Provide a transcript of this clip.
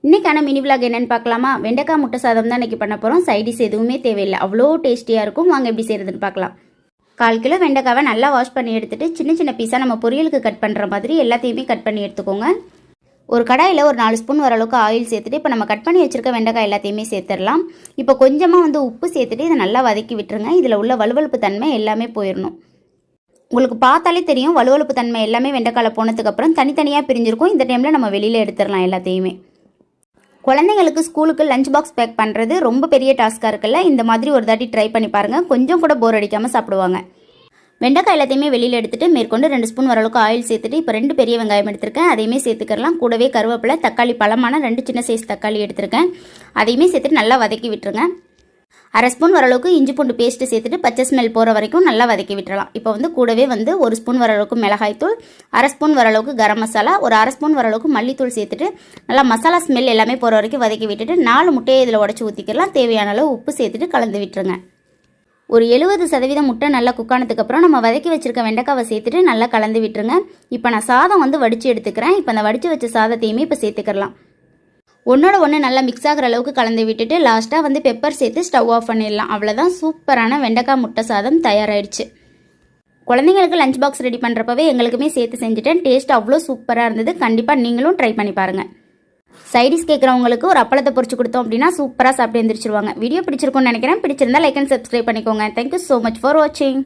இன்றைக்கான mini vlog என்னென்னு பார்க்கலாமா? வெண்டைக்காய் முட்டை சாதம் தான் இன்றைக்கி பண்ண போகிறோம். சைடிஸ் எதுவுமே தேவையில்லை, அவ்வளோ டேஸ்டியாக இருக்கும். வாங்க எப்படி செய்கிறதுன்னு பார்க்கலாம். 1/4 கிலோ வெண்டைக்காவை நல்லா வாஷ் பண்ணி எடுத்துகிட்டு சின்ன சின்ன பீஸாக நம்ம பொரியலுக்கு கட் பண்ணுற மாதிரி எல்லாத்தையுமே கட் பண்ணி எடுத்துக்கோங்க. ஒரு கடாயில் ஒரு 4 ஸ்பூன் வர அளவுக்கு ஆயில் சேர்த்துட்டு இப்போ நம்ம கட் பண்ணி வச்சுருக்க வெண்டைக்காய் எல்லாத்தையுமே சேர்த்துடலாம். இப்போ கொஞ்சமாக உப்பு சேர்த்துட்டு இதை நல்லா வதக்கி விட்டுருங்க. இதில் உள்ள வலுவலுப்பு தன்மை எல்லாமே போயிடணும். உங்களுக்கு பார்த்தாலே தெரியும், வலுவலுப்பு தன்மை எல்லாமே வெண்டைக்காயில் போனதுக்கப்புறம் தனித்தனியாக பிரிஞ்சிருக்கும். இந்த டைமில் நம்ம வெளியில் எடுத்துடலாம் எல்லாத்தையுமே. குழந்தைங்களுக்கு ஸ்கூலுக்கு லஞ்ச் பாக்ஸ் பேக் பண்ணுறது ரொம்ப பெரிய டாஸ்க்காக இருக்குல்ல. இந்த மாதிரி ஒரு தாட்டி ட்ரை பண்ணி பாருங்கள், கொஞ்சம் கூட போர் அடிக்காமல் சாப்பிடுவாங்க. வெண்டைக்காய் எல்லாத்தையுமே வெளியில் எடுத்துகிட்டு மேற்கொண்டு 2 ஸ்பூன் வரளவுக்கு ஆயில் சேர்த்துட்டு இப்போ 2 பெரிய வெங்காயம் எடுத்திருக்கேன், அதையுமே சேர்த்துக்கலாம். கூடவே கருவேப்பிலை, தக்காளி, பழமான 2 சின்ன சைஸ் தக்காளி எடுத்திருக்கேன், அதையுமே சேர்த்துட்டு நல்லா வதக்கி விட்டுருங்க. 1/2 ஸ்பூன் வரளவுக்கு இஞ்சி பூண்டு பேஸ்ட்டு சேர்த்துட்டு பச்சை ஸ்மெல் போகிற வரைக்கும் நல்லா வதக்கி விட்டுறலாம். இப்போ கூடவே 1 ஸ்பூன் வரளவுக்கு மிளகாய்த்தூள், 1/2 ஸ்பூன் வரளவுக்கு கரம் மசாலா, ஒரு 1/2 ஸ்பூன் வரளவுக்கு மல்லித்தூள் சேர்த்துட்டு நல்லா மசாலா ஸ்மெல் எல்லாமே போகிற வரைக்கும் வதக்கி விட்டுட்டு 4 முட்டையை இதில் உடச்சி ஊற்றிக்கலாம். தேவையான அளவு உப்பு சேர்த்துட்டு கலந்து விட்டுருங்க. ஒரு 70% முட்டை நல்லா குக்கானதுக்கப்புறம் நம்ம வதக்கி வச்சுருக்க வெண்டைக்காவை சேர்த்துட்டு நல்லா கலந்து விட்டுருங்க. இப்போ நான் சாதம் வடித்து எடுத்துக்கிறேன். இப்போ அந்த வடித்து வச்ச சாதத்தையுமே இப்போ சேர்த்துக்கலாம். ஒன்றோட ஒன்று நல்லா மிக்ஸ் ஆகிற அளவுக்கு கலந்து விட்டுட்டு லாஸ்ட்டாக பெப்பர் சேர்த்து ஸ்டவ் ஆஃப் பண்ணிடலாம். அவ்வளோதான், சூப்பரான வெண்டைக்காய் முட்டை சாதம் தயாராகிடுச்சு. குழந்தைங்களுக்கு லஞ்ச் பாக்ஸ் ரெடி பண்ணுறப்பவே எங்களுக்குமே சேர்த்து செஞ்சுட்டேன். டேஸ்ட் அவ்வளோ சூப்பராக இருந்தது. கண்டிப்பாக நீங்களும் ட்ரை பண்ணி பாருங்கள். சைடிஸ் கேட்குறவங்களுக்கு ஒரு அப்பளத்தை பொரிச்சு கொடுத்தோம் அப்படின்னா சூப்பராக சாப்பிட்டு எழுந்திரிச்சிருவாங்க. வீடியோ பிடிச்சிருக்கும்னு நினைக்கிறேன். பிடிச்சிருந்தா லைக் அண்ட் சப்ஸ்கிரைப் பண்ணிக்கோங்க. தேங்க்யூ ஸோ மச் ஃபார் வாட்சிங்.